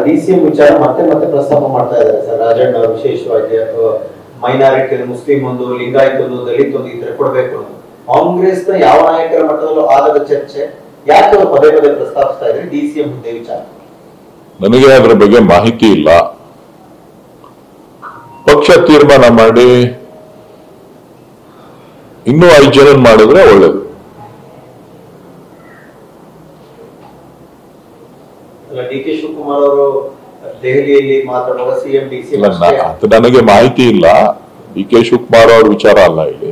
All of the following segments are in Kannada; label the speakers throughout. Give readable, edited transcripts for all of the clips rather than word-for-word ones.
Speaker 1: ಡಿಸಿಎಂ ವಿಚಾರ ಮತ್ತೆ ಮತ್ತೆ ಪ್ರಸ್ತಾಪ ಮಾಡ್ತಾ ಇದ್ದಾರೆ ಸರ್. ರಾಜಣ್ಣ ಅವರು ವಿಶೇಷವಾಗಿ ಅಥವಾ ಮೈನಾರಿಟಿ ಮುಸ್ಲಿಂ ಒಂದು, ಲಿಂಗಾಯತ್ ಒಂದು, ದಲಿತ್ ಒಂದು ಇದ್ರೆ ಕೊಡಬೇಕು. ಕಾಂಗ್ರೆಸ್ ನ ಯಾವ ನಾಯಕರ ಮಟ್ಟದಲ್ಲೂ ಆಗದ ಚರ್ಚೆ ಯಾಕೆ ಅವರು ಪದೇ ಪದೇ ಪ್ರಸ್ತಾಪಿಸ್ತಾ ಇದ್ದಾರೆ ಡಿಸಿಎಂ ಹುದ್ದೆ ವಿಚಾರ?
Speaker 2: ನನಗೆ ಅದರ ಬಗ್ಗೆ ಮಾಹಿತಿ ಇಲ್ಲ. ಪಕ್ಷ ತೀರ್ಮಾನ ಮಾಡಿ ಇನ್ನೂ 5 ಜನ ಮಾಡಿದ್ರೆ ಒಳ್ಳೇದು.
Speaker 1: ಡಿ ಕೆ ಶಿವಕುಮಾರ್ ಅವರು ದೆಹಲಿಯಲ್ಲಿ ಮಾತಾಡುವಾಗ ಸಿಎಂ ಡಿಸಿಎಂ
Speaker 2: ಅದು ನನಗೆ ಮಾಹಿತಿ ಇಲ್ಲ. ಡಿ ಕೆ ಶಿವಕುಮಾರ್ ಅವ್ರ ವಿಚಾರ ಅಲ್ಲ ಇಲ್ಲಿ.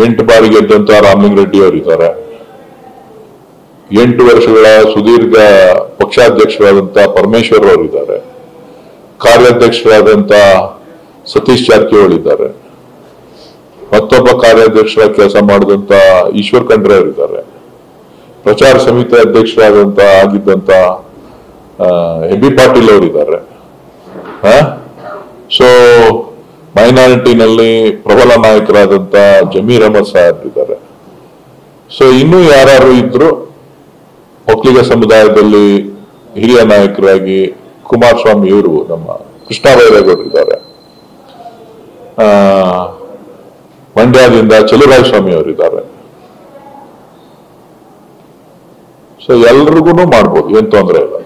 Speaker 2: 8 ಬಾರಿ ಗೆದ್ದಂತ ರಾಮಲಿಂಗಾರೆಡ್ಡಿ ಅವರಿದ್ದಾರೆ. 8 ವರ್ಷಗಳ ಸುದೀರ್ಘ ಪಕ್ಷಾಧ್ಯಕ್ಷರಾದಂತ ಪರಮೇಶ್ವರ್ ಅವರಿದ್ದಾರೆ. ಕಾರ್ಯಾಧ್ಯಕ್ಷರಾದಂತ ಸತೀಶ್ ಜಾರಕಿಹೊಳಿ ಇದ್ದಾರೆ. ಮತ್ತೊಬ್ಬ ಕಾರ್ಯಾಧ್ಯಕ್ಷರ ಕೆಲಸ ಮಾಡಿದಂತ ಈಶ್ವರ್ ಖಂಡ್ರೆ ಅವರಿದ್ದಾರೆ. ಪ್ರಚಾರ ಸಮಿತಿ ಅಧ್ಯಕ್ಷರಾದಂತ ಆಗಿದ್ದಂತ ಎಬಿ ಪಾಟೀಲ್ ಅವರಿದ್ದಾರೆ. ಸೊ ಮೈನಾರಿಟಿನಲ್ಲಿ ಪ್ರಬಲ ನಾಯಕರಾದಂತ ಜಮೀರ್ ಅಹಮದ್ ಸಾಹೇಬ್ ಇದ್ದಾರೆ. ಸೊ ಇನ್ನೂ ಯಾರು ಇದ್ರು ಒಕ್ಕಲಿಗ ಸಮುದಾಯದಲ್ಲಿ ಹಿರಿಯ ನಾಯಕರಾಗಿ ಕುಮಾರಸ್ವಾಮಿ ಇವರು, ನಮ್ಮ ಕೃಷ್ಣ ಬೈರೇಗೌಡರು ಇದ್ದಾರೆ. ಮಂಡ್ಯದಿಂದ ಚಲುರಾಯ ಸ್ವಾಮಿ ಅವರಿದ್ದಾರೆ. ಸೊ ಎಲ್ರಿಗೂ ಮಾಡ್ಬೋದು, ಏನ್ ತೊಂದರೆ ಇಲ್ಲ.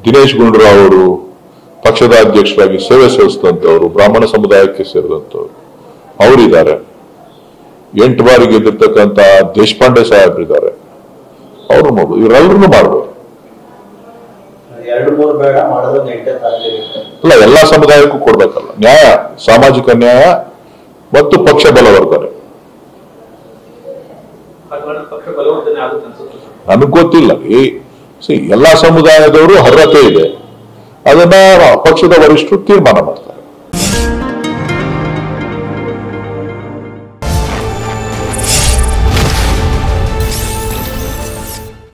Speaker 2: ದಿನೇಶ್ ಗುಂಡೂರಾವ್ ಅವರು ಪಕ್ಷದ ಅಧ್ಯಕ್ಷರಾಗಿ ಸೇವೆ ಸಲ್ಲಿಸಿದಂತವರು, ಬ್ರಾಹ್ಮಣ ಸಮುದಾಯಕ್ಕೆ ಸೇರಿದಂತವರು ಅವರಿದ್ದಾರೆ. 8 ಬಾರಿ ಗೆದ್ದಿರ್ತಕ್ಕಂಥ ದೇಶಪಾಂಡೆ ಸಾಹೇಬ್ರಿದ್ದಾರೆ. ಅವರು ಮಾಡ್ಬೋದು, ಇವರೆಲ್ಲರೂ ಮಾಡ್ಬೋದು. ಅಲ್ಲ, ಎಲ್ಲಾ ಸಮುದಾಯಕ್ಕೂ ಕೊಡ್ಬೇಕಲ್ಲ ನ್ಯಾಯ, ಸಾಮಾಜಿಕ ನ್ಯಾಯ ಮತ್ತು ಪಕ್ಷ ಬಲವರ್ಧನೆ. ನನಗ್ ಗೊತ್ತಿಲ್ಲ. ಎಲ್ಲಾ ಸಮುದಾಯದವರು ಅರ್ಹತೆ ಇದೆ, ಅದನ್ನ ಪಕ್ಷದ ವರಿಷ್ಠರು ತೀರ್ಮಾನ ಮಾಡ್ತಾರೆ.